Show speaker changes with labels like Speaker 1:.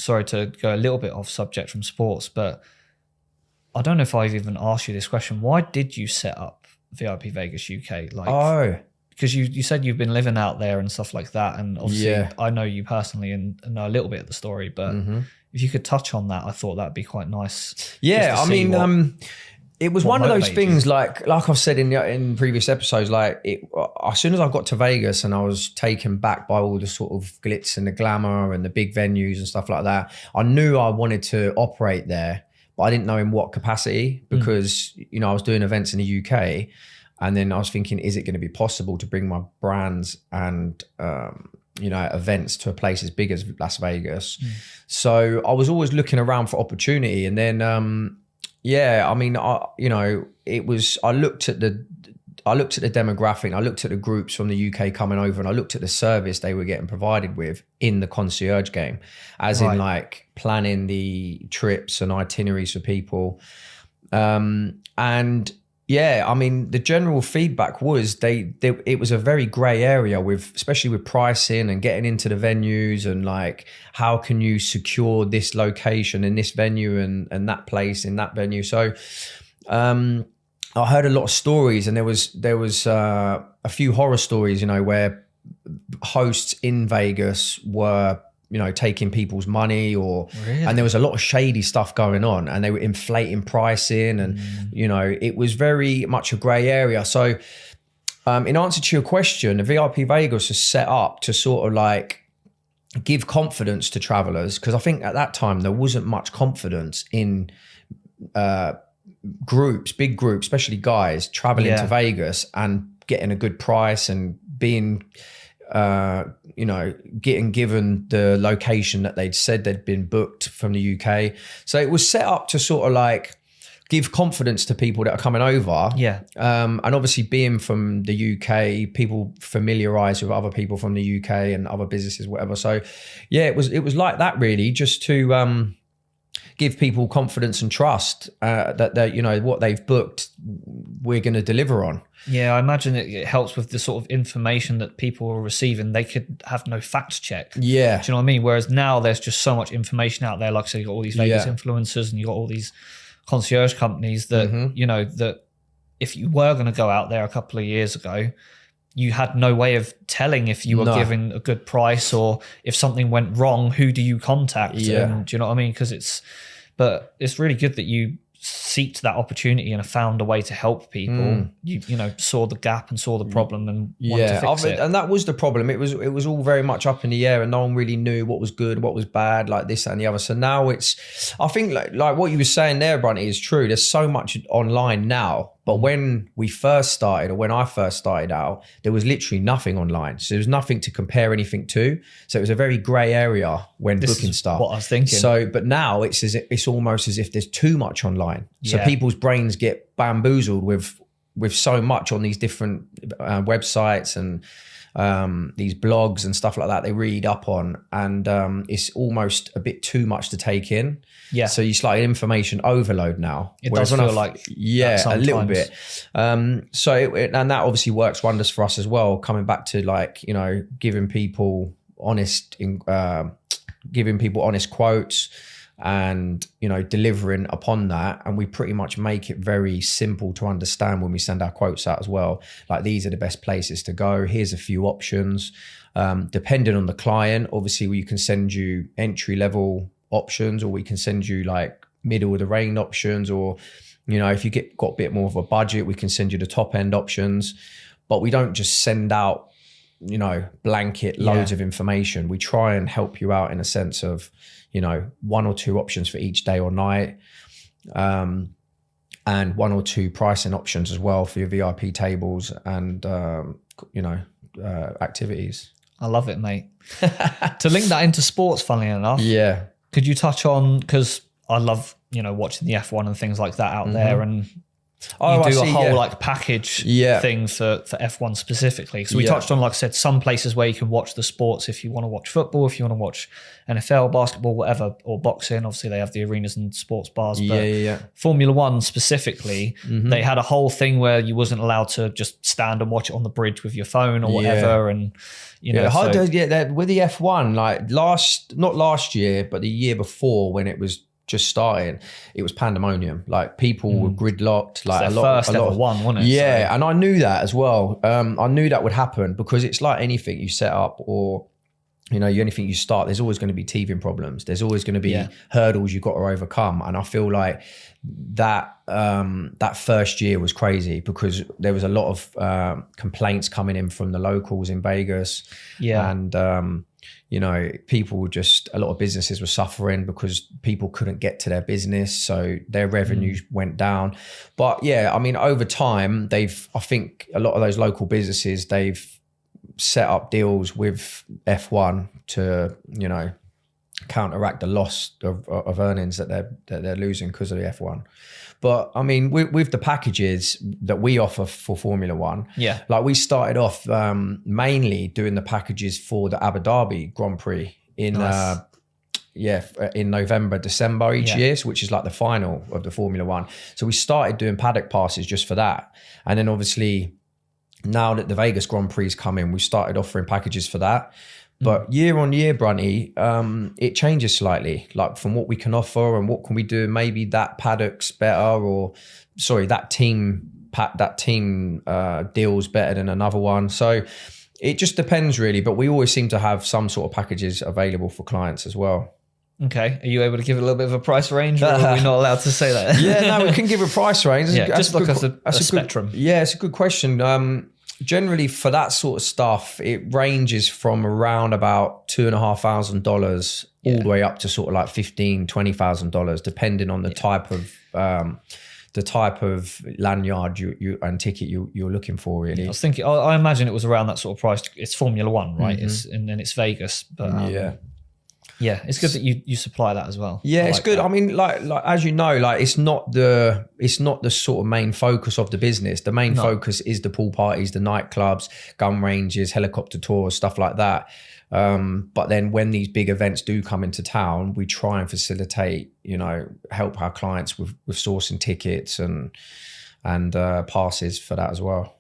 Speaker 1: sorry to go a little bit off subject from sports, but I don't know if I've even asked you this question. Why did you set up VIP Vegas UK? Like, because you said you've been living out there and stuff like that, and obviously I know you personally and know a little bit of the story, but if you could touch on that, I thought that'd be quite nice.
Speaker 2: Yeah, I mean, it was one of those things, like I've said in previous episodes, like as soon as I got to Vegas and I was taken back by all the sort of glitz and the glamour and the big venues and stuff like that, I knew I wanted to operate there, but I didn't know in what capacity, because I was doing events in the UK, and then I was thinking, is it going to be possible to bring my brands and events to a place as big as Las Vegas? So I was always looking around for opportunity, and then I looked at the demographic, I looked at the groups from the UK coming over, and I looked at the service they were getting provided with in the concierge game, as in like planning the trips and itineraries for people. The general feedback was it was a very grey area, especially with pricing and getting into the venues, and like, how can you secure this location in this venue and that place in that venue? So I heard a lot of stories, and there was a few horror stories, where hosts in Vegas were taking people's money, and there was a lot of shady stuff going on, and they were inflating pricing, and it was very much a grey area. So in answer to your question, the VIP Vegas is set up to sort of like give confidence to travelers, because I think at that time there wasn't much confidence in big groups, especially guys traveling to Vegas and getting a good price and being getting given the location that they'd said they'd been booked from the UK. So it was set up to sort of like give confidence to people that are coming over. Yeah. And obviously being from the UK, people familiarise with other people from the UK and other businesses, whatever. So yeah, it was like that really, just to give people confidence and trust that what they've booked, we're going to deliver on.
Speaker 1: Yeah, I imagine it helps with the sort of information that people are receiving. They could have no fact check. Yeah. Do you know what I mean? Whereas now there's just so much information out there. Like I said, you've got all these Vegas influencers, and you've got all these concierge companies that, that if you were going to go out there a couple of years ago, you had no way of telling if you were giving a good price, or if something went wrong, who do you contact? Yeah. And, do you know what I mean? But it's really good that you seeked that opportunity and have found a way to help people. You saw the gap and saw the problem and wanted to fix it.
Speaker 2: And that was the problem. It was all very much up in the air, and no one really knew what was good, what was bad, like this and the other. So now I think like what you were saying there, Brunty, is true. There's so much online now. But when we first started, or when I first started out, there was literally nothing online. So there was nothing to compare anything to. So it was a very grey area when booking stuff.
Speaker 1: What I was thinking.
Speaker 2: So, but now it's almost as if there's too much online. So people's brains get bamboozled with so much on these different websites and these blogs and stuff like that they read up on, and it's almost a bit too much to take in. Yeah. So you slightly information overload now.
Speaker 1: It does feel like
Speaker 2: a little bit. And that obviously works wonders for us as well. Coming back to like giving people honest quotes, and delivering upon that, and we pretty much make it very simple to understand when we send our quotes out as well. Like, these are the best places to go, here's a few options, depending on the client. Obviously we can send you entry level options, or we can send you like middle of the range options, or if you got a bit more of a budget, we can send you the top end options. But we don't just send out blanket loads of information. We try and help you out in a sense of one or two options for each day or night, and one or two pricing options as well for your VIP tables and activities.
Speaker 1: I love it, mate. To link that into sports, funnily enough, could you touch on, because I love watching the F1 and things like that out there, and you do a whole like package thing for F1 specifically. So we touched on, like I said, some places where you can watch the sports if you want to watch football, if you want to watch NFL, basketball, whatever, or boxing. Obviously, they have the arenas and sports bars. But Formula One specifically, they had a whole thing where you wasn't allowed to just stand and watch it on the bridge with your phone or whatever. And you know,
Speaker 2: with the F1, like not last year, but the year before when it was just starting, it was pandemonium. Like people were gridlocked. Like
Speaker 1: a lot of one, wasn't it?
Speaker 2: Yeah, so. And I knew that as well. I knew that would happen because it's like anything you set up or anything you start. There's always going to be teething problems. There's always going to be hurdles you've got to overcome. And I feel like that first year was crazy because there was a lot of complaints coming in from the locals in Vegas. Yeah, and people were a lot of businesses were suffering because people couldn't get to their business. So their revenues went down. But yeah, I mean, over time, I think a lot of those local businesses, they've set up deals with F1 to, counteract the loss of earnings that they're losing because of the F1. But I mean, with the packages that we offer for Formula One, like we started off mainly doing the packages for the Abu Dhabi Grand Prix in November, December each year, which is like the final of the Formula One. So we started doing paddock passes just for that. And then obviously now that the Vegas Grand Prix is coming, we started offering packages for that. But year on year, Brunty, it changes slightly, like from what we can offer and what can we do. Maybe that paddock's better, that team deal's better than another one. So it just depends really. But we always seem to have some sort of packages available for clients as well.
Speaker 1: Okay. Are you able to give a little bit of a price range, or are we not allowed to say that?
Speaker 2: Yeah, no, we can give a price range.
Speaker 1: Just look at a spectrum.
Speaker 2: It's a good question. Generally for that sort of stuff, it ranges from around about $2,500 all the way up to sort of like $15,000, $20,000, depending on the type of lanyard you and ticket you're looking for, really.
Speaker 1: I was thinking, I imagine it was around that sort of price. It's Formula One, right? And then it's Vegas, but yeah, it's good that you supply that as well.
Speaker 2: Yeah, it's good. That. I mean, like as you know, like it's not the sort of main focus of the business. The main focus is the pool parties, the nightclubs, gun ranges, helicopter tours, stuff like that. But then when these big events do come into town, we try and facilitate, help our clients with sourcing tickets and passes for that as well.